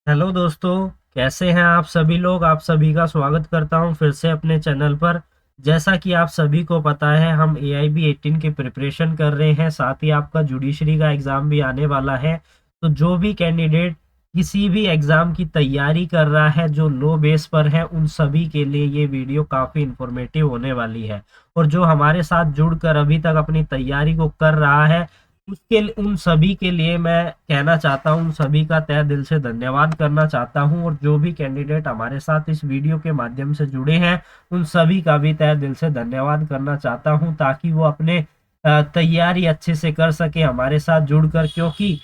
Hello दोस्तों, कैसे हैं आप सभी लोग। आप सभी का स्वागत करता हूं फिर से अपने चैनल पर। जैसा कि आप सभी को पता है, हम AIB 18 की प्रिपरेशन कर रहे हैं। साथ ही आपका जुडिशरी का एग्ज़ाम भी आने वाला है। तो जो भी कैंडिडेट किसी भी एग्ज़ाम की तैयारी कर रहा है जो लो बेस पर है, उन सभी के लिए ये वीडियो काफ़ी इन्फॉर्मेटिव होने वाली है। और जो हमारे साथ जुड़कर अभी तक अपनी तैयारी को कर रहा है, उसके उन सभी के लिए मैं कहना चाहता हूं, उन सभी का तहे दिल से धन्यवाद करना चाहता हूं। और जो भी कैंडिडेट हमारे साथ इस वीडियो के माध्यम से जुड़े हैं, उन सभी का भी तहे दिल से धन्यवाद करना चाहता हूं, ताकि वो अपने तैयारी अच्छे से कर सके हमारे साथ जुड़कर। क्योंकि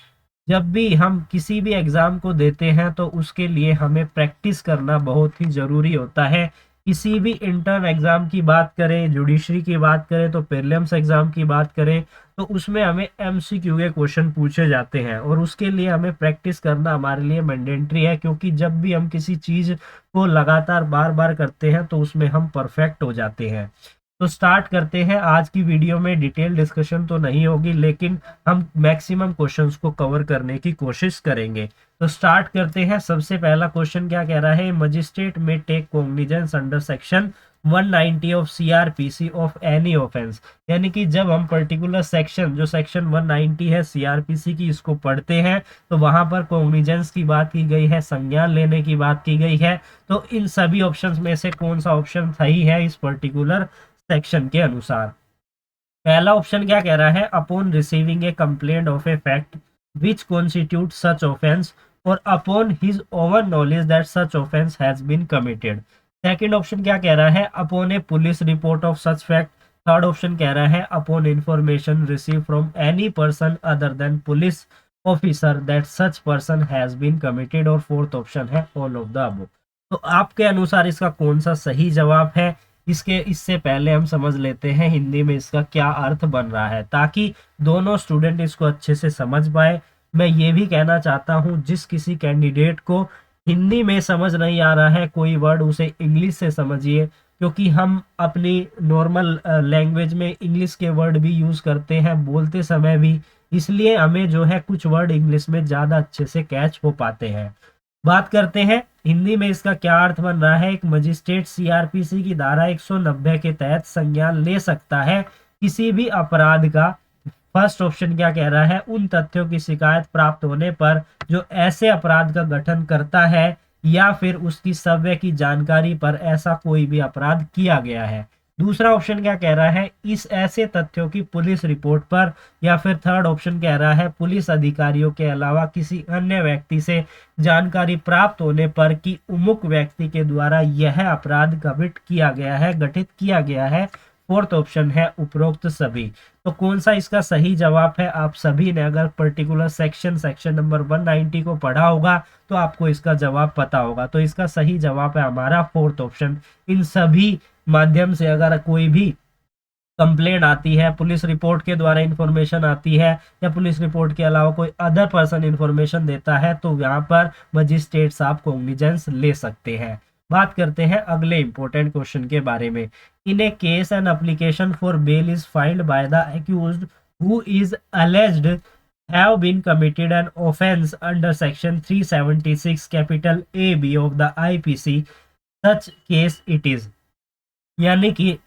जब भी हम किसी भी एग्ज़ाम को देते हैं तो उसके लिए हमें प्रैक्टिस करना बहुत ही ज़रूरी होता है। किसी भी इंटर्न एग्ज़ाम की बात करें, जुडिशरी की बात करें, तो प्रीलिम्स एग्ज़ाम की बात करें, तो उसमें हमें MCQ के क्वेश्चन पूछे जाते हैं और उसके लिए हमें प्रैक्टिस करना हमारे लिए मैंडेटरी है। क्योंकि जब भी हम किसी चीज़ को लगातार बार-बार करते हैं तो उसमें हम परफेक्ट हो जाते हैं। तो स्टार्ट करते हैं। आज की वीडियो में डिटेल डिस्कशन तो नहीं होगी, लेकिन हम मैक्सिमम क्वेश्चंस को कवर करने की कोशिश करेंगे। तो स्टार्ट करते हैं। सबसे पहला क्वेश्चन क्या कह रहा है, magistrate may take cognizance under section 190 of CRPC of any offence. यानी कि जब हम पर्टिकुलर सेक्शन, जो सेक्शन 190 है CRPC की, इसको पढ़ते हैं तो वहां पर कॉग्निजेंस की बात की गई है, संज्ञान लेने की बात की गई है। तो इन सभी ऑप्शंस में से कौन सा ऑप्शन सही है इस पर्टिकुलर सेक्शन के अनुसार। पहला ऑप्शन क्या कह रहा है, upon receiving a complaint of a fact which constitute such offence और upon his own knowledge that such offence has been committed. Second option क्या कह रहा है, upon a police report of such fact. Third option कह रहा है, upon information receive from any person other than police officer that such person has been committed. और fourth option है all of the above. तो आपके अनुसार इसका कौन सा सही जवाब है, इससे पहले हम समझ लेते हैं हिंदी में इसका क्या अर्थ बन रहा है, ताकि दोनों स्टूडेंट इसको अच्छे से समझ पाए। मैं ये भी कहना चाहता हूँ, जिस किसी कैंडिडेट को हिंदी में समझ नहीं आ रहा है कोई वर्ड, उसे इंग्लिश से समझिए। क्योंकि हम अपनी नॉर्मल लैंग्वेज में इंग्लिश के वर्ड भी यूज़ करते हैं बोलते समय भी, इसलिए हमें जो है कुछ वर्ड इंग्लिश में ज़्यादा अच्छे से कैच हो पाते हैं। बात करते हैं हिंदी में इसका क्या अर्थ बन रहा है। एक मजिस्ट्रेट CRPC की धारा 190 के तहत संज्ञान ले सकता है किसी भी अपराध का। फर्स्ट ऑप्शन क्या कह रहा है, उन तथ्यों की शिकायत प्राप्त होने पर जो ऐसे अपराध का गठन करता है या फिर उसकी सव्य की जानकारी पर ऐसा कोई भी अपराध किया गया है। दूसरा ऑप्शन क्या कह रहा है, इस ऐसे तथ्यों की पुलिस रिपोर्ट पर। या फिर थर्ड ऑप्शन कह रहा है, पुलिस अधिकारियों के अलावा किसी अन्य व्यक्ति से जानकारी प्राप्त होने पर कि उमुक व्यक्ति के द्वारा यह अपराध गठित किया गया है। फोर्थ ऑप्शन है उपरोक्त सभी। तो कौन सा इसका सही जवाब है, आप सभी ने अगर पर्टिकुलर सेक्शन नंबर 190 को पढ़ा होगा तो आपको इसका जवाब पता होगा। तो इसका सही जवाब है हमारा फोर्थ ऑप्शन। इन सभी माध्यम से अगर कोई भी कंप्लेंट आती है, पुलिस रिपोर्ट के द्वारा इंफॉर्मेशन आती है, या पुलिस रिपोर्ट के अलावा कोई अदर पर्सन इंफॉर्मेशन देता है, तो यहाँ पर मजिस्ट्रेट साहब कॉग्निजेंस ले सकते हैं। बात करते हैं अगले इंपॉर्टेंट क्वेश्चन के बारे में। In a case an application for bail is filed by the accused who is alleged have been committed an offence under section 376 capital AB of the IPC, such case it is. यानी कि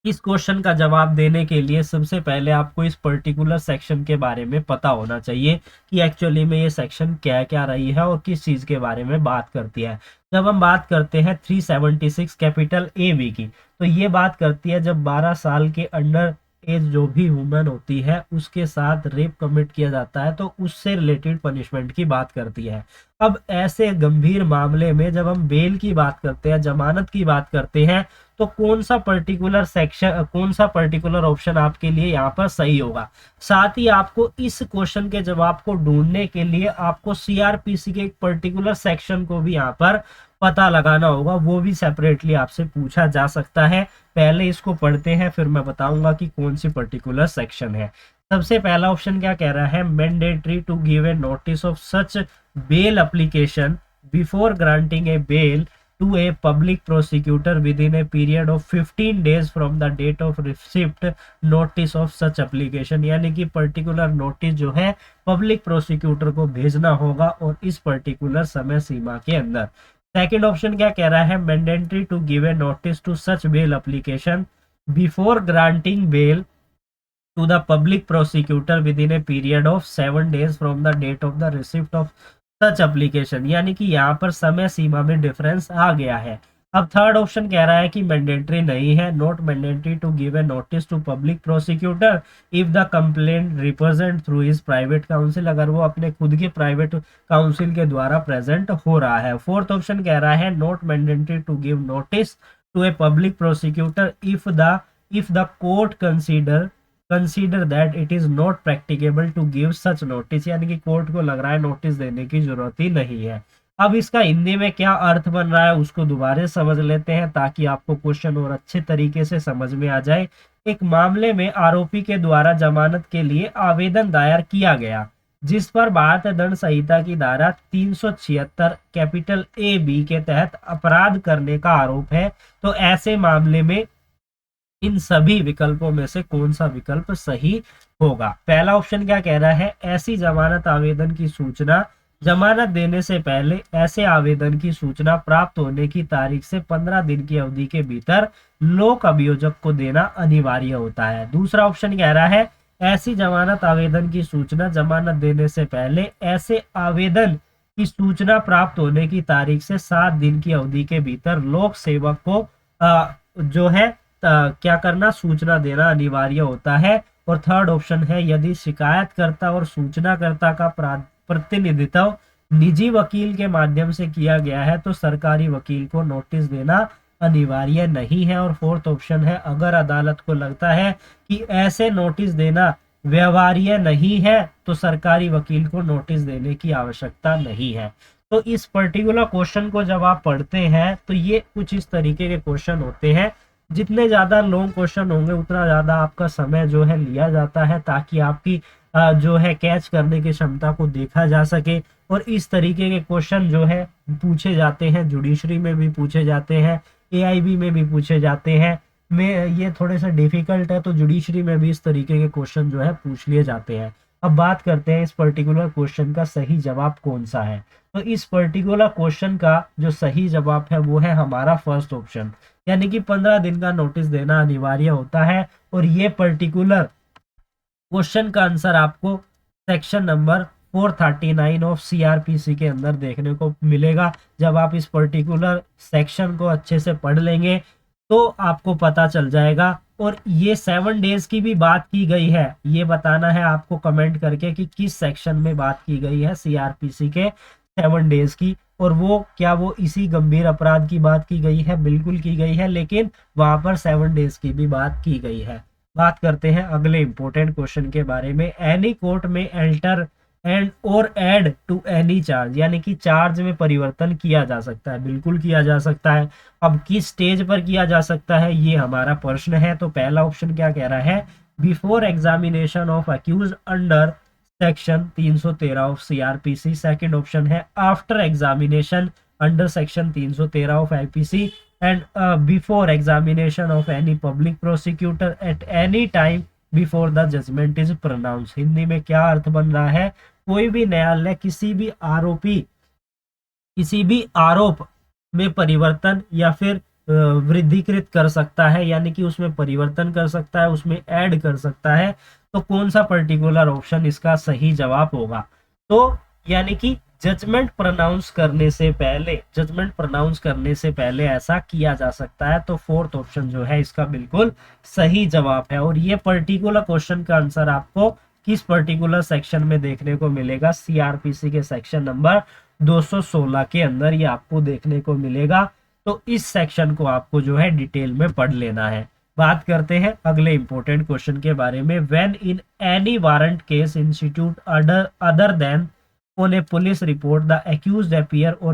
इस question का जवाब देने के लिए सबसे पहले आपको इस पर्टिकुलर सेक्शन के बारे में पता होना चाहिए कि एक्चुअली में ये सेक्शन क्या क्या रही है और किस चीज़ के बारे में बात करती है। जब हम बात करते हैं 376 कैपिटल AB की, तो ये बात करती है जब 12 साल के अंडर एज जो भी वुमेन होती है उसके साथ रेप कमिट किया जाता है, तो उससे रिलेटेड पनिशमेंट की बात करती है। अब ऐसे गंभीर मामले में जब हम बेल की बात करते हैं, जमानत की बात करते हैं, तो कौन सा पर्टिकुलर ऑप्शन आपके लिए यहाँ पर सही होगा। साथ ही आपको इस क्वेश्चन के जवाब को ढूंढने के लिए आपको CRPC के एक पर्टिकुलर सेक्शन को भी यहाँ पर पता लगाना होगा, वो भी सेपरेटली आपसे पूछा जा सकता है। पहले इसको पढ़ते हैं, फिर मैं बताऊंगा कि कौन सी पर्टिकुलर सेक्शन है। सबसे पहला ऑप्शन क्या कह रहा है, mandatory to give a notice of such bail application before granting a bail to a public prosecutor within a period of 15 days from the date of receipt notice of such application। यानी कि particular notice जो है public prosecutor को भेजना होगा और इस particular समय सीमा के अंदर। सेकंड ऑप्शन क्या कह रहा है, mandatory to give a notice to such bail application before granting bail to the public prosecutor within a period of 7 days from the date of the receipt of such application। यानी कि यहाँ पर समय सीमा में डिफरेंस आ गया है। अब third option कह रहा है कि मैंडेटरी नहीं है, not mandatory to give a notice to public prosecutor if the complaint represent through his private counsel, अगर वो अपने खुद के प्राइवेट काउंसिल के द्वारा प्रेजेंट हो रहा है। फोर्थ ऑप्शन कह रहा है not mandatory to give notice to a public prosecutor if the court consider that it is not practicable to give such notice. यानी कि कोर्ट को लग रहा है नोटिस देने की जरूरत ही नहीं है। अब इसका हिंदी में क्या अर्थ बन रहा है उसको दोबारा समझ लेते हैं ताकि आपको क्वेश्चन और अच्छे तरीके से समझ में आ जाए। एक मामले में आरोपी के द्वारा जमानत के लिए आवेदन दायर किया गया जिस पर भारतीय दंड संहिता की धारा 376 कैपिटल ए बी के तहत अपराध करने का आरोप है, तो ऐसे मामले में इन सभी विकल्पों में से कौन सा विकल्प सही होगा। पहला ऑप्शन क्या कह रहा है, ऐसी जमानत आवेदन की सूचना जमानत देने से पहले ऐसे आवेदन की सूचना प्राप्त होने की तारीख से 15 दिन की अवधि के भीतर लोक अभियोजक को देना अनिवार्य होता है। दूसरा ऑप्शन कह रहा है ऐसी जमानत आवेदन की सूचना जमानत देने से पहले ऐसे आवेदन की सूचना प्राप्त होने की तारीख से 7 दिन की अवधि के भीतर लोक सेवक को जो है क्या करना, सूचना देना अनिवार्य होता है। और थर्ड ऑप्शन है यदि शिकायतकर्ता और सूचनाकर्ता का प्रतिनिधित्व निजी वकील के माध्यम से किया गया है तो सरकारी वकील को नोटिस देना अनिवार्य नहीं है। और फोर्थ ऑप्शन है अगर अदालत को लगता है कि ऐसे नोटिस देना व्यवहार्य नहीं है तो सरकारी वकील को नोटिस देने की आवश्यकता नहीं है। तो इस पर्टिकुलर क्वेश्चन को जब आप पढ़ते हैं तो ये कुछ इस तरीके के क्वेश्चन होते हैं। जितने ज्यादा लॉन्ग क्वेश्चन होंगे उतना ज्यादा आपका समय जो है लिया जाता है ताकि आपकी जो है कैच करने की क्षमता को देखा जा सके। और इस तरीके के क्वेश्चन जो है पूछे जाते हैं, जुडिशरी में भी पूछे जाते हैं, एआईबी में भी पूछे जाते हैं। में ये थोड़े से डिफिकल्ट है तो जुडिशरी में भी इस तरीके के क्वेश्चन जो है पूछ लिए जाते हैं। अब बात करते हैं इस पर्टिकुलर क्वेश्चन का सही जवाब कौन सा है। तो इस पर्टिकुलर क्वेश्चन का जो सही जवाब है वो है हमारा फर्स्ट ऑप्शन, यानी कि 15 दिन का नोटिस देना अनिवार्य होता है। और ये पर्टिकुलर क्वेश्चन का आंसर आपको सेक्शन नंबर 439 ऑफ सीआरपीसी के अंदर देखने को मिलेगा। जब आप इस पर्टिकुलर सेक्शन को अच्छे से पढ़ लेंगे तो आपको पता चल जाएगा। और ये 7 डेज की भी बात की गई है, ये बताना है आपको कमेंट करके कि किस सेक्शन में बात की गई है सीआरपीसी के 7 डेज की। और वो क्या वो इसी गंभीर अपराध की बात की गई है, बिल्कुल की गई है, लेकिन वहां पर 7 डेज की भी बात की गई है। बात करते हैं अगले इंपॉर्टेंट क्वेश्चन के बारे में। एनी कोर्ट में एल्टर एंड और ऐड टू एनी चार्ज, यानी कि चार्ज में परिवर्तन किया जा सकता है, बिल्कुल किया जा सकता है। अब किस स्टेज पर किया जा सकता है ये हमारा प्रश्न है। तो पहला ऑप्शन क्या कह रहा है, before examination of accused under section 313 of CrPC. Second option है after examination under section 313 of IPC and before examination of any public prosecutor at any time before the judgment is pronounce. Hindi में क्या अर्थ बन रहा है, कोई भी न्यायालय किसी भी आरोप में परिवर्तन या फिर वृद्धिकृत कर सकता है, यानी कि उसमें परिवर्तन कर सकता है, उसमें ऐड कर सकता है। तो कौन सा पर्टिकुलर ऑप्शन इसका सही जवाब होगा। तो यानी कि जजमेंट प्रोनाउंस करने से पहले ऐसा किया जा सकता है। तो फोर्थ ऑप्शन जो है इसका बिल्कुल सही जवाब है। और ये पर्टिकुलर क्वेश्चन का आंसर आपको किस पर्टिकुलर सेक्शन में देखने को मिलेगा, सीआरपीसी के सेक्शन नंबर 216 के अंदर ये आपको देखने को मिलेगा। तो इस सेक्शन को आपको जो है डिटेल में पढ़ लेना है। बात करते हैं अगले इंपॉर्टेंट क्वेश्चन के बारे में। When in any warrant case institute other than on a police report the accused appear or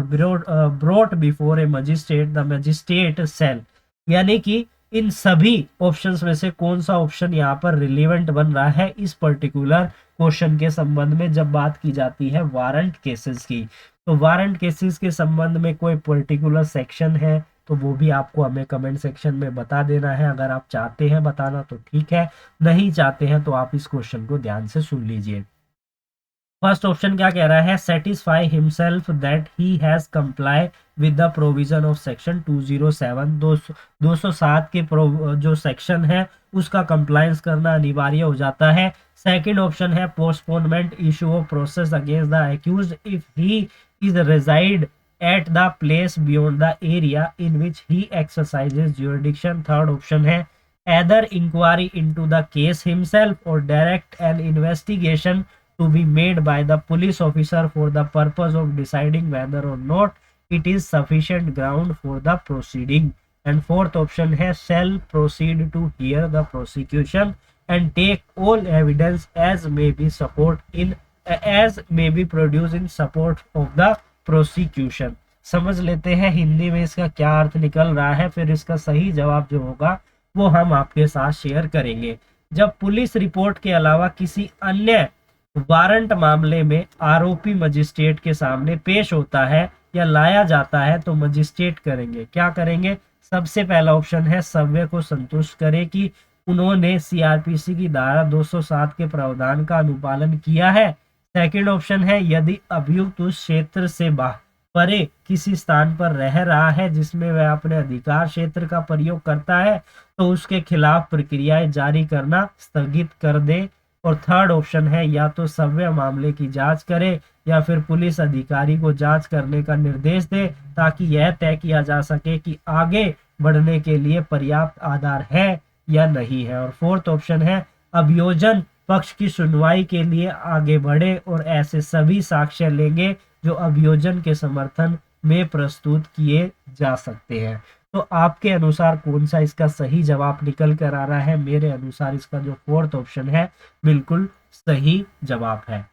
brought before a magistrate the magistrate shall, यानी कि इन सभी ऑप्शंस में से कौन सा ऑप्शन यहाँ पर रिलेवेंट बन रहा है इस पर्टिकुलर क्वेश्चन के संबंध में जब बात की जाती है वारंट केसेस की। तो वारंट केसेस के संबंध में कोई पर्टिकुलर सेक्शन है तो वो भी आपको हमें कमेंट सेक्शन में बता देना है। अगर आप चाहते हैं बताना तो ठीक है, नहीं चाहते हैं तो आप इस क्वेश्चन को ध्यान से सुन लीजिए। फर्स्ट ऑप्शन क्या कह रहा है, satisfy himself that he has comply with the provision of section 207, 207 के जो सेक्शन है उसका कंप्लायंस करना अनिवार्य हो जाता है। सेकंड ऑप्शन है postponement issue of process against the accused if he is reside at the place beyond the area in which he exercises jurisdiction. Third option है either inquiry into the case himself or direct an investigation to be made by the police officer for the purpose of deciding whether or not it is sufficient ground for the proceeding. And fourth option है shall proceed to hear the prosecution and take all evidence as may be produced in support of the prosecution। समझ लेते हैं हिंदी में इसका क्या अर्थ निकल रहा है, फिर इसका सही जवाब जो होगा वो हम आपके साथ शेयर करेंगे। जब पुलिस रिपोर्ट के अलावा किसी अन्य वारंट मामले में आरोपी मजिस्ट्रेट के सामने पेश होता है या लाया जाता है तो मजिस्ट्रेट करेंगे क्या करेंगे, सबसे पहला ऑप्शन है सव्य को संतुष्ट करे कि उन्होंने सीआरपीसी की धारा 207 के प्रावधान का अनुपालन किया है। सेकंड ऑप्शन है यदि अभियुक्त उस क्षेत्र से परे किसी स्थान पर रह रहा है जिसमें वह अपने अधिकार क्षेत्र का प्रयोग करता है तो उसके खिलाफ प्रक्रियाएं जारी करना स्थगित कर दे। और थर्ड ऑप्शन है या तो सव्य मामले की जांच करे या फिर पुलिस अधिकारी को जांच करने का निर्देश दे ताकि यह तय किया जा सके कि आगे बढ़ने के लिए पर्याप्त आधार है या नहीं है। और फोर्थ ऑप्शन है अभियोजन पक्ष की सुनवाई के लिए आगे बढ़े और ऐसे सभी साक्ष्य लेंगे जो अभियोजन के समर्थन में प्रस्तुत किए जा सकते हैं। तो आपके अनुसार कौन सा इसका सही जवाब निकल कर आ रहा है, मेरे अनुसार इसका जो फोर्थ ऑप्शन है बिल्कुल सही जवाब है।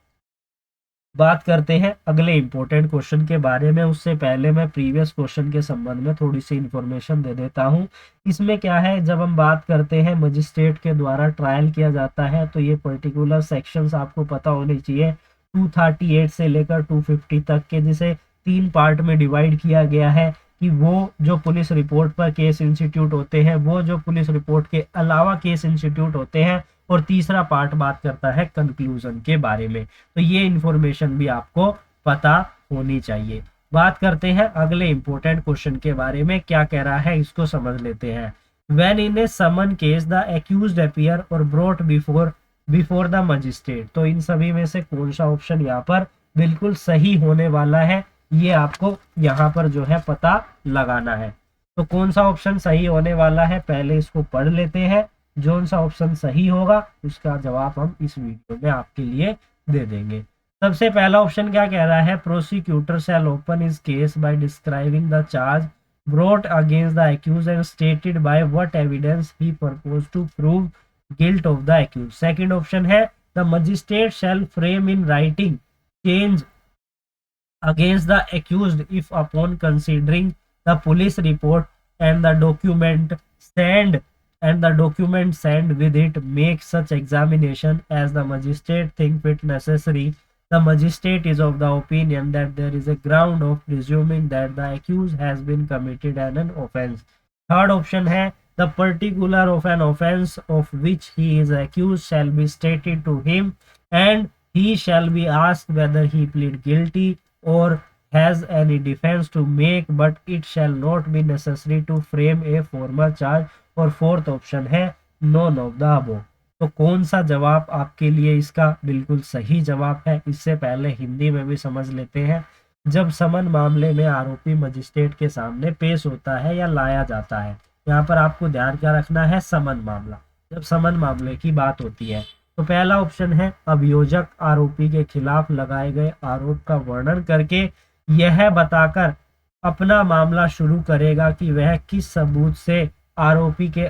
बात करते हैं अगले इंपॉर्टेंट क्वेश्चन के बारे में, उससे पहले मैं प्रीवियस क्वेश्चन के संबंध में थोड़ी सी इंफॉर्मेशन दे देता हूं। इसमें क्या है, जब हम बात करते हैं मजिस्ट्रेट के द्वारा ट्रायल किया जाता है तो ये पर्टिकुलर सेक्शंस आपको पता होने चाहिए 238 से लेकर 250 तक के, जिसे 3 पार्ट में डिवाइड किया गया है कि वो जो पुलिस रिपोर्ट पर केस इंस्टीट्यूट होते हैं, वो जो पुलिस रिपोर्ट के अलावा केस इंस्टीट्यूट होते हैं, और तीसरा पार्ट बात करता है कंक्लूजन के बारे में। तो ये इंफॉर्मेशन भी आपको पता होनी चाहिए। बात करते हैं अगले इंपॉर्टेंट क्वेश्चन के बारे में, क्या कह रहा है इसको समझ लेते हैं। When in a summon case the accused appear और ब्रोट बिफोर द मजिस्ट्रेट। तो इन सभी में से कौन सा ऑप्शन यहाँ पर बिल्कुल सही होने वाला है, ये आपको यहाँ पर जो है पता लगाना है। तो कौन सा ऑप्शन सही होने वाला है पहले इसको पढ़ लेते हैं, जो सा ऑप्शन सही होगा उसका जवाब हम इस वीडियो में आपके लिए दे देंगे। सबसे पहला ऑप्शन क्या कह रहा है, prosecutor shall open his case by describing the charge brought against the accused and stated by what evidence he propose to prove guilt of the accused. Second option है the magistrate shall frame in writing change against the accused if upon considering the police report and the document sent with it make such examination as the magistrate think fit necessary. The magistrate is of the opinion that there is a ground of presuming that the accused has been committed an offense. Third option है the particular of an offense of which he is accused shall be stated to him and he shall be asked whether he plead guilty or has any defense to make, but it shall not be necessary to frame a formal charge. और fourth option है none of the above. तो कौन सा जवाब आपके लिए इसका बिल्कुल सही जवाब है, इससे पहले हिंदी में भी समझ लेते हैं। जब समन मामले में आरोपी मजिस्ट्रेट के सामने पेश होता है या लाया जाता है, यहाँ पर आपको ध्यान क्या रखना है, समन मामला, जब समन मामले की बात होती है तो पहला ऑप्शन है अभियोजक आरोपी के खिलाफ लगाए गए आरोप का वर्णन करके यह बताकर अपना मामला शुरू करेगा कि वह किस सबूत से आरोपी के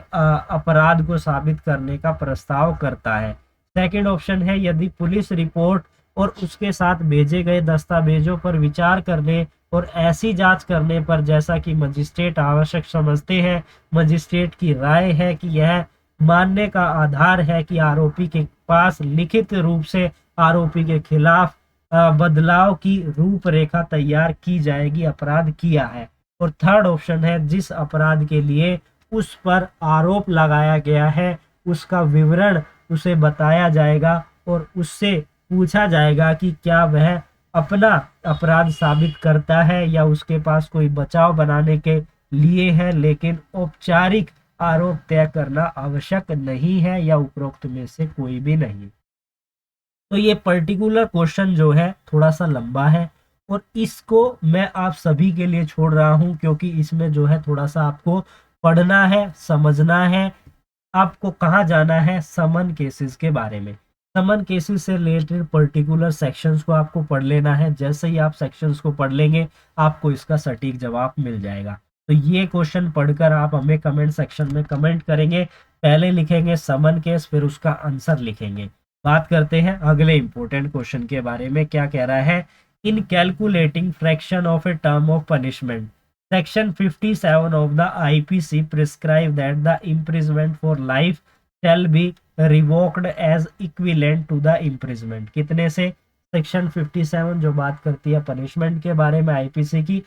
अपराध को साबित करने का प्रस्ताव करता है। सेकंड ऑप्शन है यदि पुलिस रिपोर्ट और उसके साथ भेजे गए दस्तावेजों पर विचार करने और ऐसी जांच करने पर जैसा कि मजिस्ट्रेट आवश्यक समझते हैं, मजिस्ट्रेट की राय है कि यह मानने का आधार है कि आरोपी के पास लिखित रूप से आरोपी के खिलाफ बदलाव की रूपरेखा तैयार की जाएगी, अपराध किया है। और थर्ड ऑप्शन है, जिस अपराध के लिए उस पर आरोप लगाया गया है उसका विवरण उसे बताया जाएगा और उससे पूछा जाएगा कि क्या वह अपना अपराध साबित करता है या उसके पास कोई बचाव बनाने के लिए है, लेकिन औपचारिक आरोप तय करना आवश्यक नहीं है या उपरोक्त में से कोई भी नहीं। तो ये पर्टिकुलर क्वेश्चन जो है थोड़ा सा लंबा है और इसको मैं आप सभी के लिए छोड़ रहा हूं क्योंकि इसमें जो है थोड़ा सा आपको पढ़ना है, समझना है। आपको कहाँ जाना है, समन केसेस के बारे में। समन केसेस से रिलेटेड पर्टिकुलर सेक्शंस को आपको पढ़ लेना है। जैसे ही आप सेक्शंस को पढ़ लेंगे आपको इसका सटीक जवाब मिल जाएगा। तो ये क्वेश्चन पढ़कर आप हमें कमेंट सेक्शन में कमेंट करेंगे। पहले लिखेंगे समन केस, फिर उसका आंसर लिखेंगे। बात करते हैं अगले इंपॉर्टेंट क्वेश्चन के बारे में। क्या कह रहा है, इन calculating fraction of a term of punishment Section 57 of the IPC prescribe that the imprisonment for life shall be revoked as equivalent to the imprisonment। कितने से? सेक्शन 57 जो बात करती है पनिशमेंट के बारे में आईपीसी की,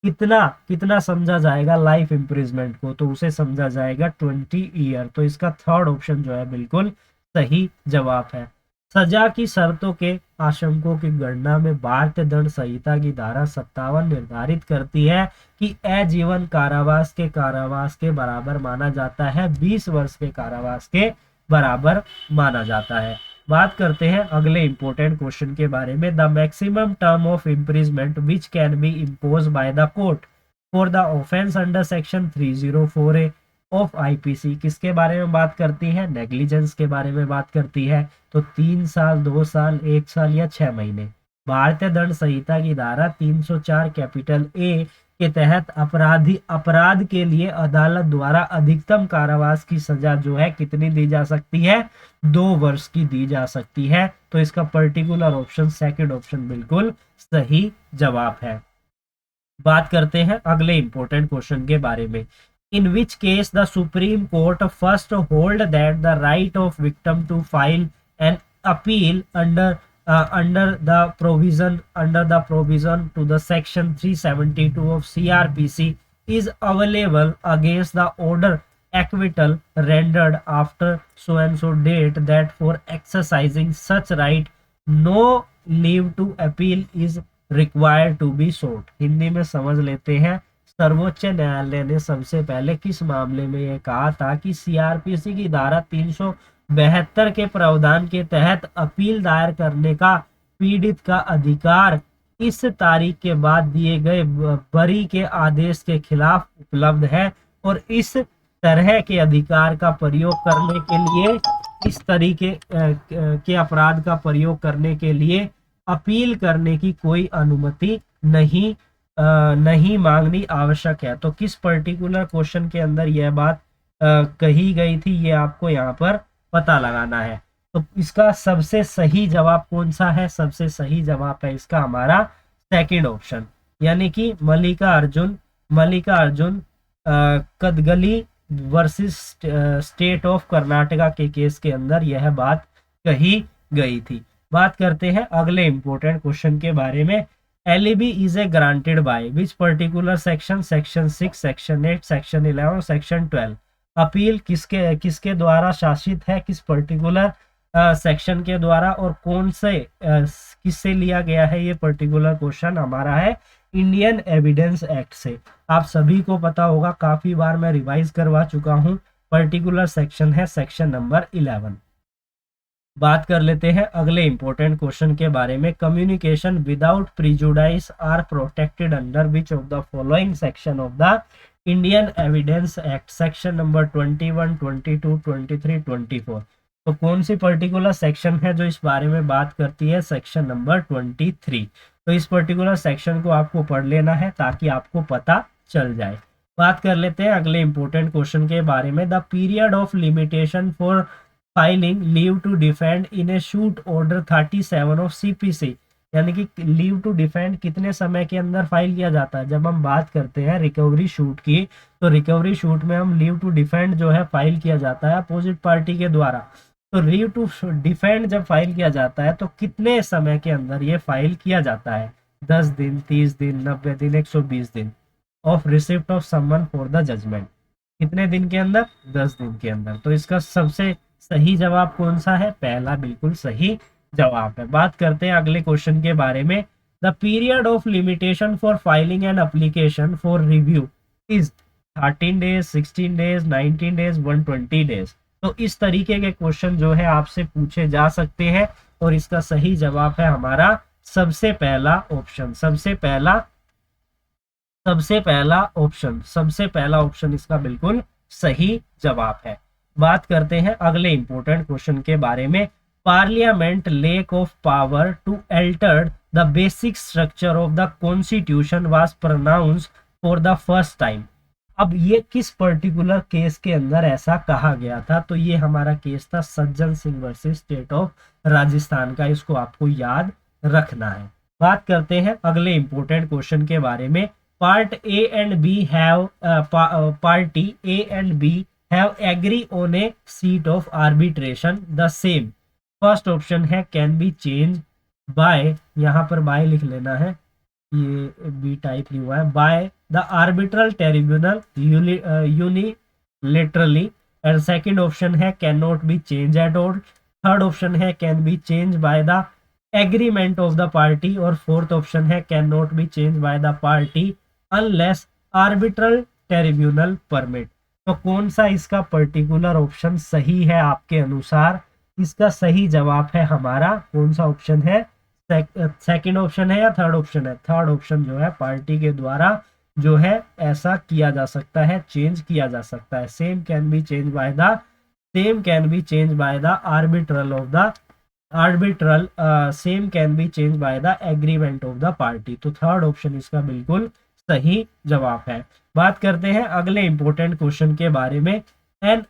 कितना कितना समझा जाएगा लाइफ इम्प्रिजमेंट को, तो उसे समझा जाएगा 20 ईयर। तो इसका थर्ड ऑप्शन जो है बिल्कुल सही जवाब है। सजा की शर्तों के आशंकों की गणना में भारतीय दंड संहिता की धारा 57 निर्धारित करती है कि आजीवन कारावास के बराबर माना जाता है, 20 वर्ष के कारावास के बराबर माना जाता है। बात करते हैं अगले इंपॉर्टेंट क्वेश्चन के बारे में। The maximum term of imprisonment which can be impose by the court for the offence under section 304A of IPC किसके बारे में बात करती है? नेग्लिजेंस के बारे में बात करती है। तो 3 साल, 2 साल, 1 साल या 6 महीने। भारतीय दंड संहिता की धारा 304 कैपिटल ए के तहत अपराध के लिए अदालत द्वारा अधिकतम कारावास की सजा जो है कितनी दी जा सकती है? 2 वर्ष की दी जा सकती है। तो इसका पर्टिकुलर ऑप्शन सेकंड ऑप्शन बिल्कुल सही जवाब है। बात करते हैं अगले इंपॉर्टेंट क्वेश्चन के बारे में। In which case the Supreme Court first hold that the right of victim to file an appeal under the provision to the section 372 of CRPC is available against the order acquittal rendered after so and so date, that for exercising such right no leave to appeal is required to be sought। Hindi में समझ लेते हैं। सर्वोच्च न्यायालय ने सबसे पहले किस मामले में यह कहा था कि सीआरपीसी की धारा 372 के प्रावधान के तहत अपील दायर करने का पीड़ित का अधिकार इस तारीख के बाद दिए गए बरी के आदेश के खिलाफ उपलब्ध है और इस तरह के अधिकार का प्रयोग करने के लिए, इस तरीके के अपराध का प्रयोग करने के लिए अपील करने की कोई अनुमति नहीं मांगनी आवश्यक है। तो किस पर्टिकुलर क्वेश्चन के अंदर यह बात कही गई थी, ये आपको यहाँ पर पता लगाना है। तो इसका सबसे सही जवाब कौन सा है? सबसे सही जवाब है इसका हमारा सेकंड ऑप्शन, यानी कि Mallikarjun Kodagali versus state of Karnataka के केस के अंदर यह बात कही गई थी। बात करते हैं अगले इंपॉर्टेंट क्वेश्चन के बारे में। Alibi is a granted by which particular section? Section 6, section 8, section 11, section 12। Appeal किसके द्वारा शासित है? किस पर्टिकुलर सेक्शन के द्वारा और कौन से किससे लिया गया है? ये पर्टिकुलर क्वेश्चन हमारा है इंडियन एविडेंस एक्ट से। आप सभी को पता होगा, काफी बार मैं रिवाइज करवा चुका हूं। पर्टिकुलर सेक्शन है सेक्शन नंबर 11। बात कर लेते हैं अगले इंपॉर्टेंट क्वेश्चन के बारे में। Communication without prejudice are protected under which of the following section of the Indian evidence act? Section number 21, 22, 23, 24। तो कौन सी पर्टिकुलर सेक्शन है जो इस बारे में बात करती है? Section number 23। तो इस पर्टिकुलर सेक्शन को आपको पढ़ लेना है ताकि आपको पता चल जाए। बात कर लेते हैं अगले इंपॉर्टेंट क्वेश्चन के बारे में। The period of limitation for filing leave to defend in a suit order 37 of CPC. यानी कि लीव टू डिफेंड कितने समय के अंदर फाइल किया जाता है। जब हम बात करते हैं रिकवरी शूट की, तो रिकवरी शूट में हम लीव टू डिफेंड जो है फाइल किया जाता है अपोजिट पार्टी के द्वारा। तो लीव टू डिफेंड जब फाइल किया जाता है तो कितने समय के अंदर ये फाइल किया जाता है? 10 दिन, 30 दिन, 90 दिन, 120 दिन। Of receipt of summon for the judgement, कितने दिन के अंदर? 10 दिन के अंदर। तो इसका सबसे सही जवाब कौन सा है? पहला बिल्कुल सही जवाब है। बात करते हैं अगले क्वेश्चन के बारे में। The period of limitation for filing an application for review is 13 days, 16 days, 19 days, 120 days. तो इस तरीके के क्वेश्चन जो है आपसे पूछे जा सकते हैं और इसका सही जवाब है हमारा सबसे पहला ऑप्शन। सबसे पहला ऑप्शन इसका बिल्कुल सही जवाब है। बात करते हैं अगले इंपॉर्टेंट क्वेश्चन के बारे में। Parliament lack of power to alter the basic structure of the constitution was pronounced for the first time. अब ये किस पर्टिकुलर केस के अंदर ऐसा कहा गया था? तो ये हमारा केस था Sajjan Singh versus state of Rajasthan का। इसको आपको याद रखना है। बात करते हैं अगले इंपॉर्टेंट क्वेश्चन के बारे में। Part A and B have party A and B have agree on a seat of arbitration the same. First option है कैन बी चेंज बाय, यहाँ पर बाय लिख लेना है, ये बी टाइप नहीं हुआ है, by the arbitral tribunal unilaterally. And second option है can not be change at all. Third option है can be change by the agreement of the party. और फोर्थ ऑप्शन है can not be change by the party unless arbitral tribunal permit. तो कौन सा इसका particular option सही है आपके अनुसार? इसका सही जवाब है हमारा कौन सा ऑप्शन है? सेकंड ऑप्शन है या थर्ड ऑप्शन है? थर्ड ऑप्शन जो है, पार्टी के द्वारा जो है ऐसा किया जा सकता है, चेंज किया जा सकता है। Same can be change by the arbitral of the arbitral same can be change by the agreement of the party. तो थर्ड ऑप्शन इसका बिल्कुल सही जवाब है। बात करते हैं अगले इंपॉर्टेंट क्वेश्चन के बारे में। An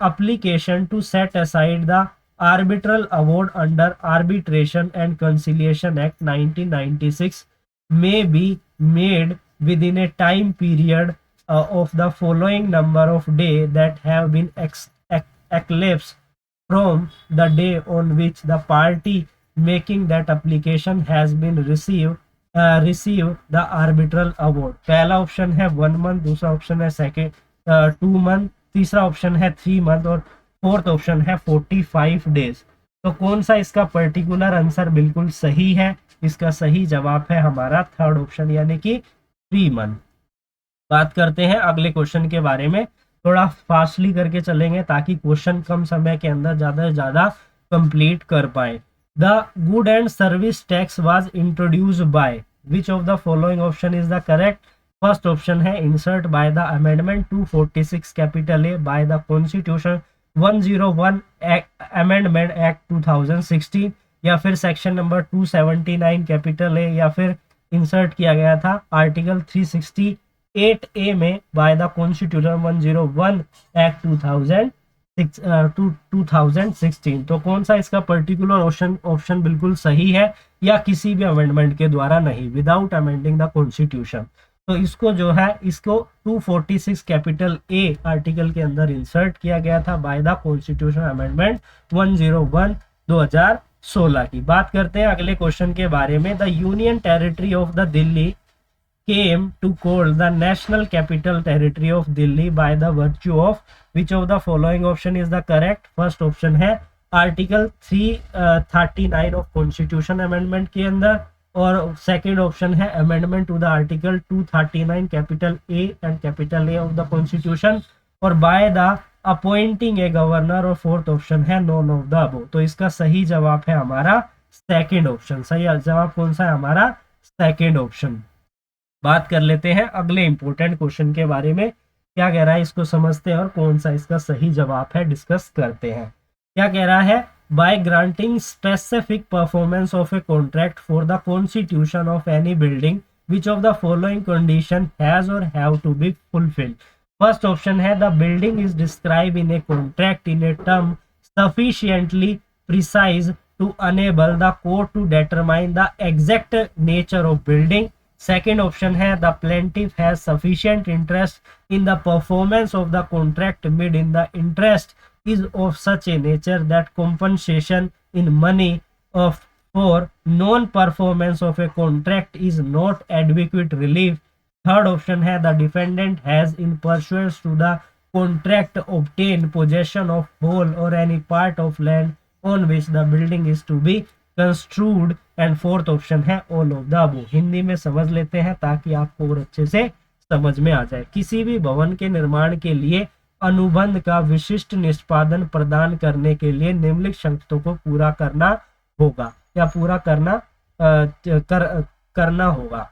application to set aside the arbitral award under Arbitration and Conciliation Act 1996 may be made within a time period of the following number of days that have been elapsed from the day on which the party making that application has been receive the arbitral award। पहला option है 1 month, दूसरा option है 2 month, तीसरा option है 3 month और fourth option है 45 days. तो कौन सा इसका पर्टिकुलर आंसर बिल्कुल सही है? इसका सही जवाब है हमारा थर्ड ऑप्शन यानी कि 3 मंथ। बात करते हैं अगले क्वेश्चन के बारे में। थोड़ा फास्टली करके चलेंगे ताकि क्वेश्चन कम समय के अंदर ज्यादा से ज्यादा कंप्लीट कर पाए। The good and service tax was introduced by which of the following option is the correct? First option है insert by the amendment 246 capital A by the constitution 101 amendment act 2016, या फिर सेक्शन नंबर 279 कैपिटल ए, या फिर insert किया गया था article 368 में bye the constitution 101 act 2016। तो कौन सा इसका पर्टिकुलर ऑप्शन बिल्कुल सही है या किसी भी अमेंडमेंट के द्वारा नहीं, विदाउट अमेंडिंग द कॉन्स्टिट्यूशन? तो इसको जो है इसको 246 कैपिटल ए आर्टिकल के अंदर इंसर्ट किया गया था बाय द कॉन्स्टिट्यूशन अमेंडमेंट 101 2016 की। बात करते हैं अगले क्वेश्चन के बारे में। The union territory of the Delhi came to call the national capital territory of Delhi by the virtue of which of the following option is the correct? First option है article 339 of constitution amendment के अंदर, और second option है amendment to the article 239 capital A and capital A of the constitution, और by the appointing a governor, और fourth option है none of the above. तो इसका सही जवाब है हमारा सेकंड ऑप्शन। सही जवाब कौन सा है हमारा? Second option. बात कर लेते हैं अगले इंपॉर्टेंट क्वेश्चन के बारे में। क्या कह रहा है इसको समझते हैं और कौन सा इसका सही जवाब है डिस्कस करते हैं। क्या कह रहा है? by granting specific performance of a contract for the constitution of any building, which of the following condition has or have to be fulfilled? First option है the building is described in a contract in a term sufficiently precise to enable the court to determine the exact nature of building. Second option है the plaintiff has sufficient interest in the performance of the contract made in the interest is of such a nature that compensation in money of for non-performance of a contract is not adequate relief. Third option है the defendant has in pursuance to the contract obtained possession of whole or any part of land on which the building is to be construed. And fourth option है all of the above. Hindi में समझ लेते हैं ताकि आपको और अच्छे से समझ में आ जाए। किसी भी भवन के निर्माण के लिए अनुबंध का विशिष्ट निष्पादन प्रदान करने के लिए निम्नलिखित शर्तों को पूरा करना होगा या पूरा करना होगा।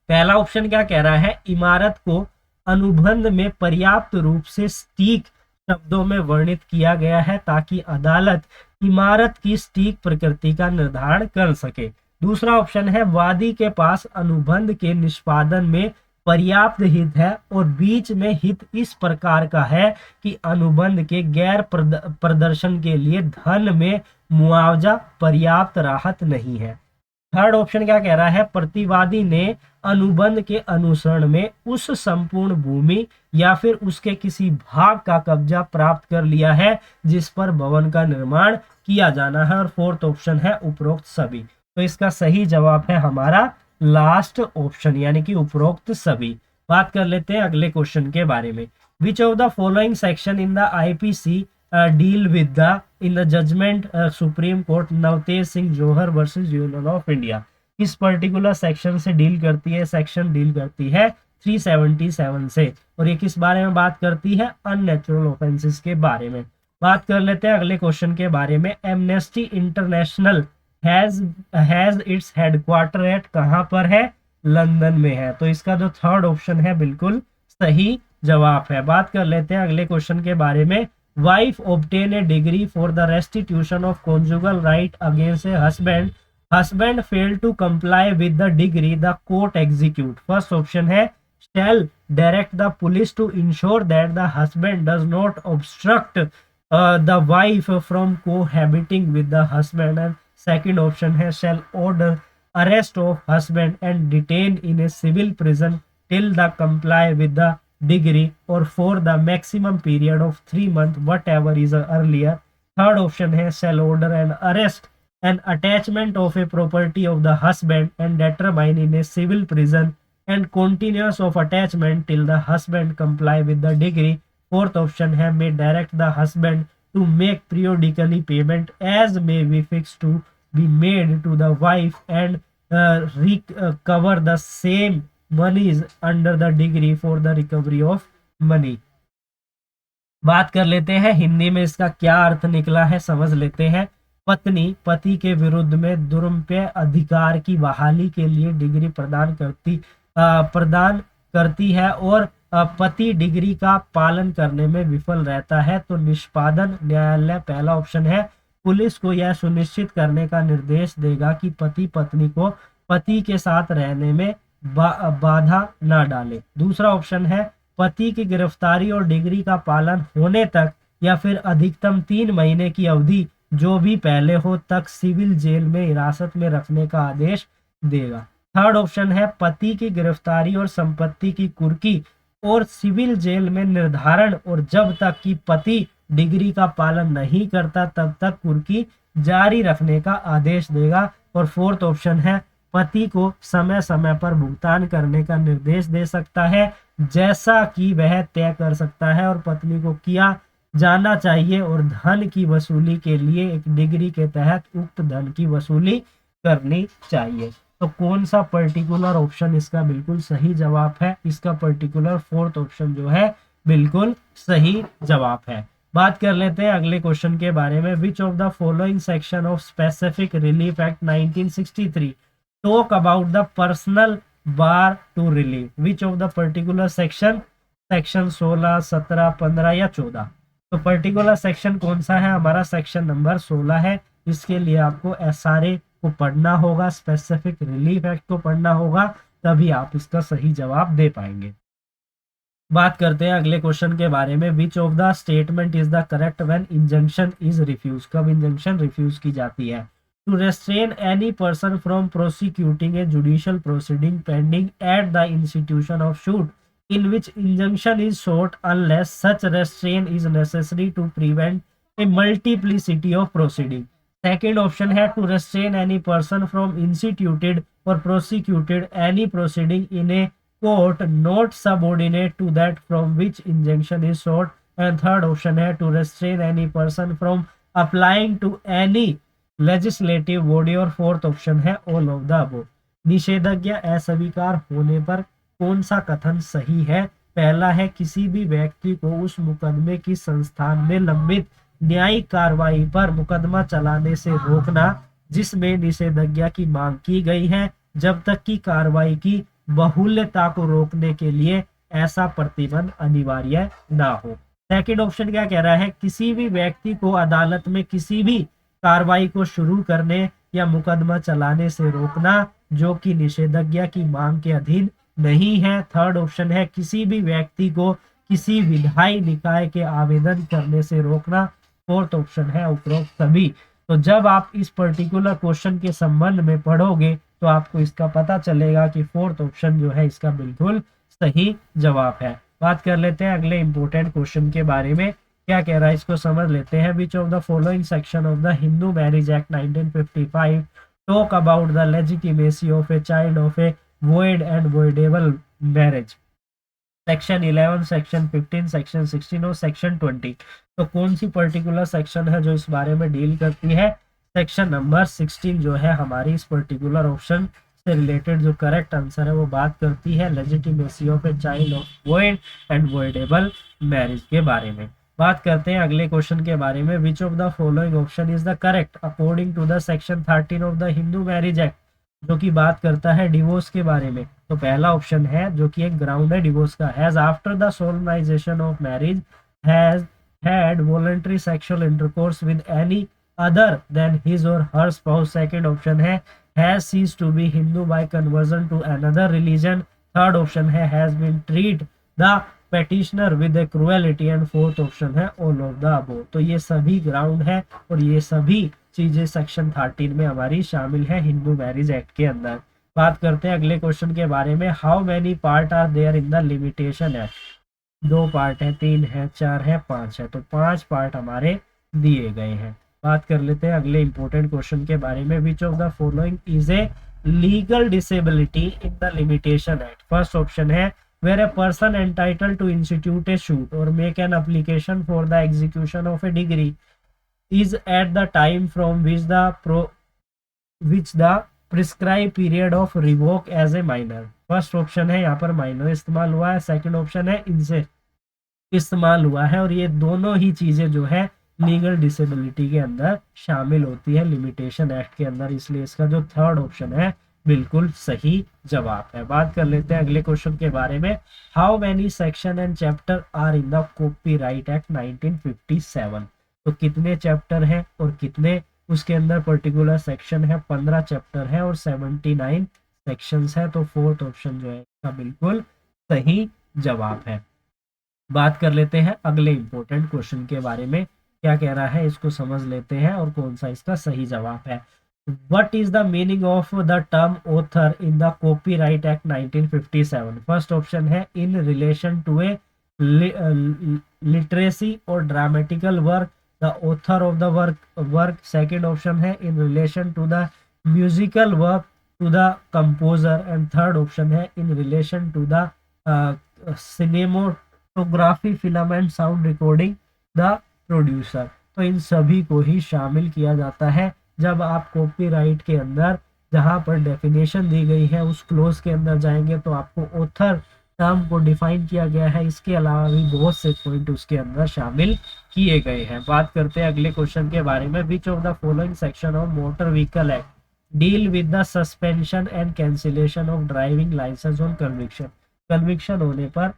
पहला ऑप्शन क्या कह रहा है, इमारत को अनुबंध में पर्याप्त रूप से सटीक शब्दों में वर्णित किया गया है ताकि अदालत इमारत की सटीक प्रकृति का निर्धारण कर सके। दूसरा ऑप्शन है वादी के पास अनुबंध के निष्पादन में पर्याप्त हित है और बीच में हित इस प्रकार का है कि अनुबंध के गैर प्रदर्शन के लिए धन में मुआवजा पर्याप्त राहत नहीं है। थर्ड ऑप्शन क्या कह रहा है, प्रतिवादी ने अनुबंध के अनुसरण में उस संपूर्ण भूमि या फिर उसके किसी भाग का कब्जा प्राप्त कर लिया है जिस पर भवन का निर्माण किया जाना है। और फोर्थ ऑप्शन है उपरोक्त सभी। तो इसका सही जवाब है हमारा लास्ट ऑप्शन यानी कि उपरोक्त सभी। बात कर लेते हैं अगले क्वेश्चन के बारे में। Which of the following section in the IPC deal with the in the judgement supreme court Navtej Singh Johar versus union of India. किस पर्टिकुलर सेक्शन से डील करती है? सेक्शन डील करती है 377 से। और ये किस बारे में बात करती है? अननेचुरल ऑफेंसेस के बारे में। बात कर लेते हैं अगले क्वेश्चन के बारे में। Amnesty International has its headquarter at, कहां पर है? लंदन में है। तो इसका जो थर्ड ऑप्शन है बिल्कुल सही जवाब है। बात कर लेते हैं अगले क्वेश्चन के बारे में। Wife obtain a decree for the restitution of conjugal right against a husband, husband fail to comply with the decree, the court execute. First option है shall direct the police to ensure that the husband does not obstruct the wife from cohabiting with the husband, and second option है shall order arrest of husband and detain in a civil prison till the comply with the degree or for the maximum period of 3 months whatever is earlier. Third option है shall order an arrest and attachment of a property of the husband and determine in a civil prison and continuance of attachment till the husband comply with the degree. Fourth option है may direct the husband to make periodically payment as may be fixed to be made to the wife and recover the same monies under the degree for the recovery of money. बात कर लेते हैं हिंदी में इसका क्या अर्थ निकला है, समझ लेते हैं। पत्नी पति के विरुद्ध में दुरुपयोग अधिकार की बहाली के लिए डिग्री प्रदान करती है और पति डिग्री का पालन करने में विफल रहता है तो निष्पादन न्यायालय, पहला ऑप्शन है, पुलिस को यह सुनिश्चित करने का निर्देश देगा कि पति पत्नी को पति के साथ रहने में बाधा न डाले। दूसरा ऑप्शन है पति की गिरफ्तारी और डिग्री का पालन होने तक या फिर अधिकतम 3 महीने की अवधि जो भी पहले हो तक सिविल जेल में हिरासत में रखने का आदेश देगा। थर्ड ऑप्शन है पति की गिरफ्तारी और संपत्ति की कुर्की और सिविल जेल में निर्धारण और जब तक कि पति डिग्री का पालन नहीं करता तब तक कुर्की जारी रखने का आदेश देगा। और फोर्थ ऑप्शन है पति को समय समय पर भुगतान करने का निर्देश दे सकता है जैसा कि वह तय कर सकता है और पत्नी को किया जाना चाहिए और धन की वसूली के लिए एक डिग्री के तहत उक्त धन की वसूली करनी चाहिए। तो कौन सा पर्टिकुलर ऑप्शन इसका बिल्कुल सही जवाब है? इसका पर्टिकुलर फोर्थ ऑप्शन जो है बिल्कुल सही जवाब है। बात कर लेते हैं अगले क्वेश्चन के बारे में। Which of the following section of specific relief act 1963 talk about the personal bar to relief? Which of the particular section 16, 17, 15 या 14? तो पर्टिकुलर सेक्शन कौन सा है? हमारा सेक्शन नंबर 16 है। इसके लिए आपको SRA को पढ़ना होगा, स्पेसिफिक रिलीफ एक्ट को पढ़ना होगा, तभी आप इसका सही जवाब दे पाएंगे। बात करते हैं अगले क्वेश्चन के बारे में, which of the statement is the correct when injunction is refuse, कब इंजंक्शन रिफ्यूज की जाती है। To restrain any person from prosecuting a judicial proceeding pending at the institution of suit in which injunction is sought unless such restraint is necessary to prevent a multiplicity of proceeding. Second option है to restrain any person from instituted or prosecuted any proceeding in a court not subordinate to that from which injunction is sought. And third option है to restrain any person from applying to any legislative body और fourth option है all of the above. निषेधाज्ञा अस्वीकार होने पर कौन सा कथन सही है। पहला है किसी भी व्यक्ति को उस मुकदमे की संस्थान में लंबित न्यायिक कार्रवाई पर मुकदमा चलाने से रोकना जिसमें निषेधाज्ञा की मांग की गई है जब तक कि कार्रवाई की बहुल्यता को रोकने के लिए ऐसा प्रतिबंध अनिवार्य ना हो। सेकंड ऑप्शन क्या कह रहा है, किसी भी व्यक्ति को अदालत में किसी भी कार्रवाई को शुरू करने या मुकदमा चलाने से रोकना जो कि निषेधाज्ञा की मांग के अधीन नहीं है। थर्ड ऑप्शन है किसी भी व्यक्ति को किसी विधायी निकाय के आवेदन करने से रोकना। फोर्थ ऑप्शन है उपरोक्त सभी। तो जब आप इस पर्टिकुलर क्वेश्चन के संबंध में पढ़ोगे तो आपको इसका पता चलेगा कि फोर्थ ऑप्शन जो है इसका बिल्कुल सही जवाब है। बात कर लेते हैं अगले इंपॉर्टेंट क्वेश्चन के बारे में, क्या कह रहा है इसको समझ लेते हैं। विच of the following section of the Hindu marriage act 1955 talk about the legitimacy of a child of A void and voidable marriage? Section 11, section 15, section 16 और सेक्शन 20। तो कौन सी पर्टिकुलर सेक्शन है जो इस बारे में डील करती है? सेक्शन नंबर 16 जो है हमारी इस पर्टिकुलर ऑप्शन से रिलेटेड जो करेक्ट आंसर है वो बात करती है legitimacy of a child of void and voidable marriage के बारे में। बात करते हैं अगले क्वेश्चन के बारे में, which of the following option is the correct according to the section 13 of the Hindu marriage act, जो कि बात करता है डिवोर्स के बारे में। तो पहला ऑप्शन है जो कि एक ग्राउंड है डिवोर्स का, has after the solemnization of marriage has had voluntary sexual intercourse with any other than his or her spouse. Second option है has ceased to be Hindu by conversion to another religion. Third option है has been treat the petitioner with a cruelty. And fourth option है all of the above. तो ये सभी ground है और ये सभी चीजें सेक्शन 13 में हमारी शामिल है हिंदू मैरिज एक्ट के अंदर। बात करते हैं अगले क्वेश्चन के बारे में, how many part are there in the limitation act. 2 part है, 3 है, 4 है, 5 है। तो 5 पार्ट हमारे दिए गए हैं। बात कर लेते हैं अगले इंपॉर्टेंट क्वेश्चन के बारे में, which of the following is a legal disability in the limitation act. First option है where a person entitled to institute a suit or make an application for the execution of a degree is at the time from which the prescribed period of revoke as a minor। First option है यहाँ पर minor इस्तेमाल हुआ है, second option है इनसे इस्तेमाल हुआ है, और ये दोनों ही चीजें जो है लीगल डिसेबिलिटी के अंदर शामिल होती है लिमिटेशन एक्ट के अंदर, इसलिए इसका जो थर्ड ऑप्शन है बिल्कुल सही जवाब है। बात कर लेते हैं अगले क्वेश्चन के बारे में, how many section and chapter are in the copyright act 1957। तो कितने चैप्टर हैं और कितने उसके अंदर पर्टिकुलर सेक्शन है? 15 चैप्टर है और 79 सेक्शंस है। तो फोर्थ ऑप्शन जो है इसका बिल्कुल सही जवाब है। बात कर लेते हैं अगले इंपॉर्टेंट क्वेश्चन के बारे में, क्या कह रहा है इसको समझ लेते हैं और कौन सा इसका सही जवाब है। What is the meaning of the term author in the Copyright Act 1957? First option है in relation to a literacy or dramatical work, the author of the work। second option है in relation to the musical work to the composer, and third option है in relation to the cinematography, film and sound recording, the producer। तो इन सभी को ही शामिल किया जाता है जब आप कॉपीराइट के अंदर जहां पर डेफिनेशन दी गई है उस क्लोज के अंदर जाएंगे तो आपको ऑथर टर्म को डिफाइन किया गया है। इसके अलावा भी बहुत से पॉइंट उसके अंदर शामिल किए गए हैं। बात करते हैं अगले क्वेश्चन के बारे में, which of the following section of motor vehicle act deal with the suspension and cancellation of driving licence on conviction. Conviction होने पर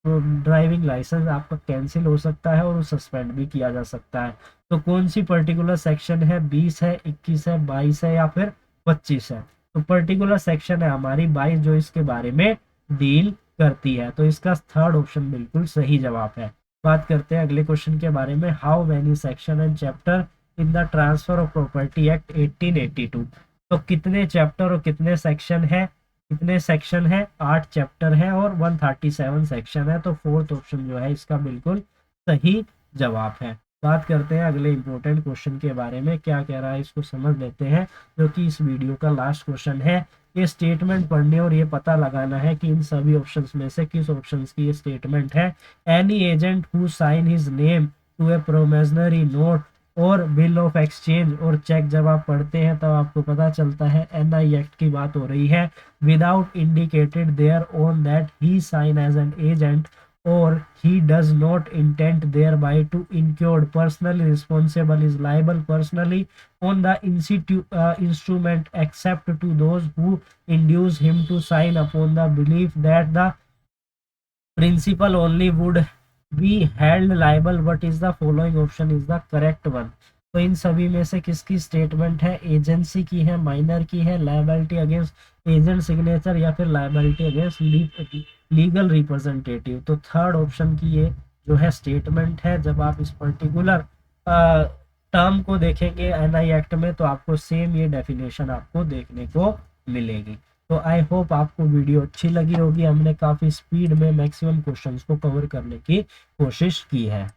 ड्राइविंग लाइसेंस आपका कैंसिल हो सकता है और सस्पेंड भी किया जा सकता है। तो कौन सी पर्टिकुलर सेक्शन है? 20 है, 21 है, 22 है या फिर 25 है? तो पर्टिकुलर सेक्शन है हमारी 22 जो इसके बारे में डील करती है। तो इसका थर्ड ऑप्शन बिल्कुल सही जवाब है। बात करते हैं अगले क्वेश्चन के बारे में। How many section and chapter in the transfer of property act 1882। तो कितने चैप्टर और कितने सेक्शन है, कितने सेक्शन है, 8 चैप्टर है और 137 सेक्शन है। तो फोर्थ ऑप्शन जो है इसका बिल्कुल सही जवाब है। बात करते हैं अगले इंपॉर्टेंट क्वेश्चन के बारे में, क्या कह रहा है इसको समझ लेते हैं, जो कि इस वीडियो का लास्ट क्वेश्चन है। ये स्टेटमेंट पढ़ने और ये पता लगाना है कि इन सभी ऑप्शंस में से किस ऑप्शंस की ये स्टेटमेंट है। Any agent who sign his name to a promissory note or bill of exchange or cheque, जब आप पढ़ते हैं तब आपको पता चलता है एनआई एक्ट की बात हो रही है। Without indicated their own that he sign as an agent or he does not intend thereby to incur personally responsible is liable personally on the instrument except to those who induce him to sign upon the belief that the principal only would be held liable. What is the following option is the correct one? तो इन सभी में से किसकी statement है, agency की है, minor की है, लायबिलिटी अगेंस्ट एजेंट सिग्नेचर या फिर लायबिलिटी अगेंस्ट लीगल रिप्रेजेंटेटिव। तो थर्ड ऑप्शन की ये जो है स्टेटमेंट है। जब आप इस पर्टिकुलर टर्म को देखेंगे एनआई एक्ट में तो आपको सेम ये डेफिनेशन आपको देखने को मिलेगी। तो आई होप आपको वीडियो अच्छी लगी होगी। हमने काफ़ी स्पीड में मैक्सिमम क्वेश्चंस को कवर करने की कोशिश की है।